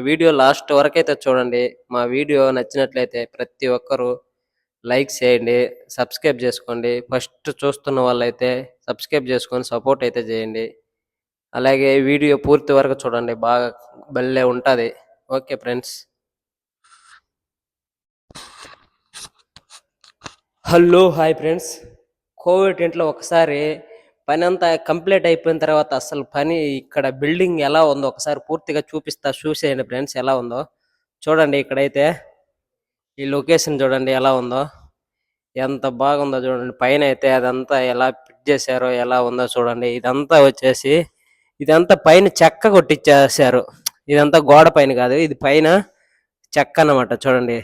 Video last వరకైతే చూడండి. మా వీడియో నచ్చినట్లయితే ప్రతి ఒక్కరూ లైక్ చేయండి, సబ్స్క్రైబ్ చేసుకోండి. ఫస్ట్ చూస్తున్న వాళ్ళైతే సబ్స్క్రైబ్ చేసుకొని సపోర్ట్ అయితే చేయండి. అలాగే వీడియో పూర్తి వరకు చూడండి, బాగా భలే ఉంటుంది. Okay friends. Hello hi friends. Covid ఇంట్లో ఒకసారి పని అంతా కంప్లీట్ అయిపోయిన తర్వాత అసలు పని ఇక్కడ బిల్డింగ్ ఎలా ఉందో ఒకసారి పూర్తిగా చూసేయండి ఫ్రెండ్స్. ఎలా ఉందో చూడండి. ఇక్కడైతే ఈ లొకేషన్ చూడండి ఎలా ఉందో, ఎంత బాగుందో చూడండి. పైన అయితే అదంతా ఎలా ఫిట్ చేశారో ఎలా ఉందో చూడండి. ఇదంతా పైన చెక్క కొట్టించేసారు. ఇదంతా గోడ పైన కాదు, ఇది పైన చెక్క అన్నమాట. చూడండి,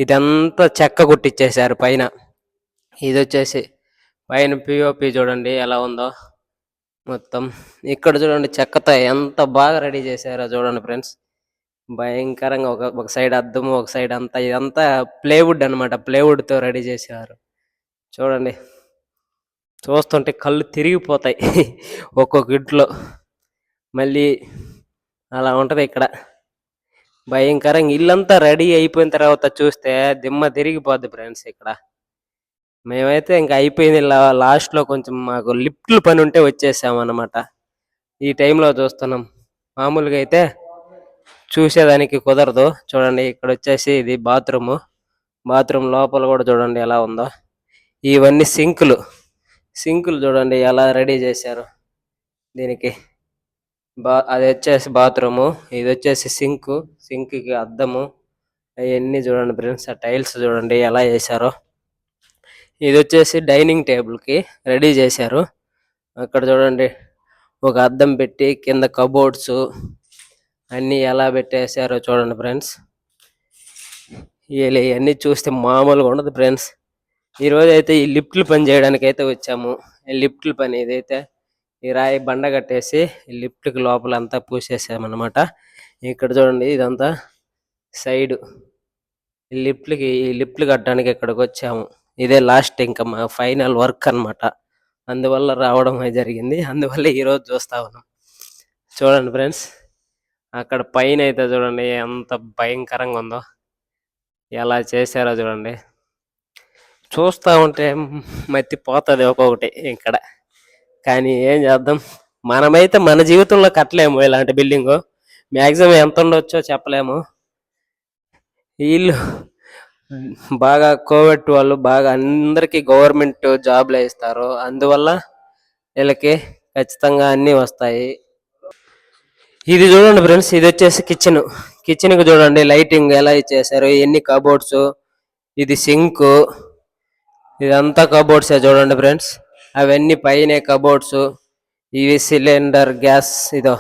ఇదంతా చెక్క కొట్టించేసారు పైన. ఇది వచ్చేసి పైన పిఓపి చూడండి ఎలా ఉందో మొత్తం. ఇక్కడ చూడండి చెక్కతో ఎంత బాగా రెడీ చేశారో చూడండి ఫ్రెండ్స్. భయంకరంగా ఒక సైడ్ అద్దము, ఒక సైడ్ అంతా, ఇదంతా ప్లేవుడ్ అనమాట. ప్లేవుడ్తో రెడీ చేశారు చూడండి. చూస్తుంటే కళ్ళు తిరిగిపోతాయి ఒక్కొక్క ఇంట్లో. మళ్ళీ అలా ఉంటుంది ఇక్కడ. భయంకరంగా ఇల్లంతా రెడీ అయిపోయిన తర్వాత చూస్తే దిమ్మ తిరిగిపోద్ది ఫ్రెండ్స్. ఇక్కడ మేమైతే ఇంకా అయిపోయింది. లాస్ట్లో కొంచెం మాకు లిఫ్ట్లు పని ఉంటే వచ్చేసాం అన్నమాట. ఈ టైంలో చూస్తున్నాం. మామూలుగా అయితే చూసేదానికి కుదరదు. చూడండి, ఇక్కడ వచ్చేసి ఇది బాత్రూమ్ లోపల కూడా చూడండి ఎలా ఉందో. ఇవన్నీ సింకులు చూడండి ఎలా రెడీ చేశారు దీనికి. అది వచ్చేసి బాత్రూము, ఇది వచ్చేసి సింక్కి అద్దము, అవన్నీ చూడండి ఫ్రెండ్స్. ఆ టైల్స్ చూడండి ఎలా చేశారో. ఇది వచ్చేసి డైనింగ్ టేబుల్కి రెడీ చేశారు. అక్కడ చూడండి ఒక అద్దం పెట్టి కింద కబోర్డ్స్ అన్నీ ఎలా పెట్టేశారో చూడండి ఫ్రెండ్స్. ఇవన్నీ చూస్తే మామూలుగా ఉండదు ఫ్రెండ్స్. ఈరోజు అయితే ఈ లిఫ్ట్లు పని చేయడానికి అయితే వచ్చాము. ఈ లిఫ్ట్ల పని ఇదైతే ఈ రాయి బండ కట్టేసి ఈ లిఫ్ట్కి లోపల అంతా పూసేసామన్నమాట. ఇక్కడ చూడండి ఇదంతా సైడు ఈ లిఫ్ట్లు కట్టడానికి ఇక్కడికి వచ్చాము. ఇదే లాస్ట్ ఇంకా మా ఫైనల్ వర్క్ అన్నమాట. అందువల్ల రావడం జరిగింది. అందువల్ల ఈరోజు చూస్తా ఉన్నాం. చూడండి ఫ్రెండ్స్, అక్కడ పైన అయితే చూడండి ఎంత భయంకరంగా ఉందో, ఎలా చేశారో చూడండి. చూస్తూ ఉంటే మత్తిపోతుంది ఒక్కొక్కటి ఇక్కడ. కానీ ఏం చేద్దాం, మనమైతే మన జీవితంలో కట్టలేము ఇలాంటి బిల్డింగు. మ్యాక్సిమం ఎంత ఉండొచ్చో చెప్పలేము. వీళ్ళు బాగా కోవిడ్ వాళ్ళు బాగా అందరికీ గవర్నమెంట్ జాబ్లు ఇస్తారు. అందువల్ల వీళ్ళకి ఖచ్చితంగా అన్నీ వస్తాయి. ఇది చూడండి ఫ్రెండ్స్, ఇది వచ్చేసి కిచెన్కి చూడండి లైటింగ్ ఎలా ఇచ్చేసారు. ఎన్ని కబోర్డ్స్, ఇది సింక్, ఇదంతా కబోర్డ్సే చూడండి ఫ్రెండ్స్. అవన్నీ పైనే కబోర్డ్స్. ఇవి సిలిండర్, గ్యాస్, ఇదో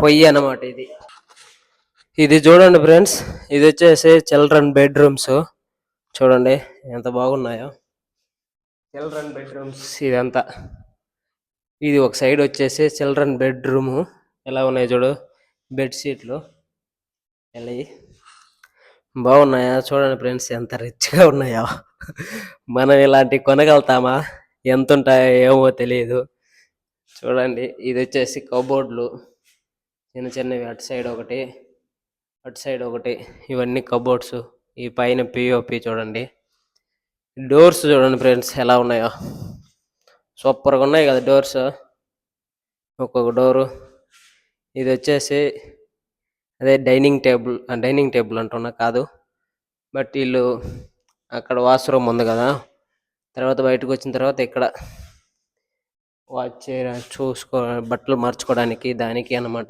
పొయ్యి అన్నమాట. ఇది చూడండి ఫ్రెండ్స్, ఇది వచ్చేసి చిల్డ్రన్ బెడ్రూమ్స్. చూడండి ఎంత బాగున్నాయో చిల్డ్రన్ బెడ్రూమ్స్. ఇదంతా ఇది ఒక సైడ్ వచ్చేసి చిల్డ్రన్ బెడ్రూము. ఎలా ఉన్నాయి చూడు, బెడ్షీట్లు ఎలా బాగున్నాయా చూడండి ఫ్రెండ్స్. ఎంత రిచ్గా ఉన్నాయో. మనం ఇలాంటివి కొనగలుగుతామా? ఎంత ఉంటాయో ఏమో తెలియదు. చూడండి, ఇది వచ్చేసి కబోర్డ్లు చిన్నవి. అటు సైడ్ ఒకటి ఇవన్నీ కబోర్డ్స్. ఈ పైన పిఓపి చూడండి. డోర్స్ చూడండి ఫ్రెండ్స్ ఎలా ఉన్నాయో. సూపర్గా ఉన్నాయి కదా డోర్స్, ఒక్కొక్క డోరు. ఇది వచ్చేసి అదే డైనింగ్ టేబుల్ అంటున్నా కాదు, బట్ వీళ్ళు అక్కడ వాష్రూమ్ ఉంది కదా, తర్వాత బయటకు వచ్చిన తర్వాత ఇక్కడ వాచ్ బట్టలు మార్చుకోవడానికి దానికి అన్నమాట.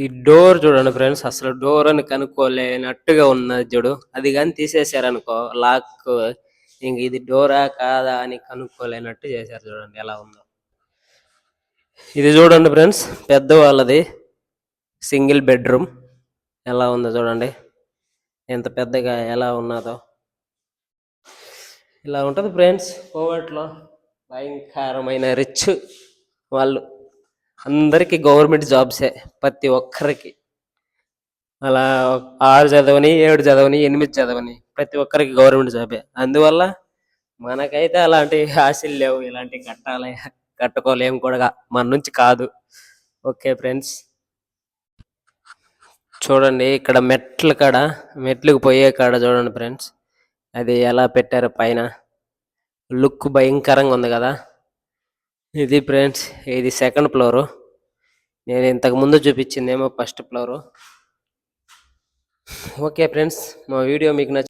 ఈ డోర్ చూడండి ఫ్రెండ్స్, అసలు డోర్ అని కనుక్కోలేనట్టుగా ఉన్నది చూడు. అది కానీ తీసేసారనుకో లాక్, ఇంక ఇది డోరా కాదా అని కనుక్కోలేనట్టు చేశారు. చూడండి ఎలా ఉందో. ఇది చూడండి ఫ్రెండ్స్, పెద్దవాళ్ళది సింగిల్ బెడ్రూమ్ ఎలా ఉందో చూడండి. ఎంత పెద్దగా ఎలా ఉన్నదో. ఇలా ఉంటుంది ఫ్రెండ్స్ కోవిడ్లో. భయంకరమైన రిచ్ వాళ్ళు అందరికీ గవర్నమెంట్ జాబ్సే, ప్రతి ఒక్కరికి. అలా 6 చదవని, 7 చదవని, 8 చదవని ప్రతి ఒక్కరికి గవర్నమెంట్ జాబే. అందువల్ల మనకైతే అలాంటి ఆశలు లేవు. ఇలాంటివి కట్టుకోలేము కూడా, మన నుంచి కాదు. Okay friends. చూడండి ఇక్కడ మెట్లకు పోయే కాడ చూడండి ఫ్రెండ్స్, అది ఎలా పెట్టారో పైన. లుక్ భయంకరంగా ఉంది కదా. ఇది ఫ్రెండ్స్, ఇది సెకండ్ ఫ్లోరు. నేను ఇంతకు ముందు చూపించిందేమో ఫస్ట్ ఫ్లోరు. ఓకే ఫ్రెండ్స్, మా వీడియో మీకు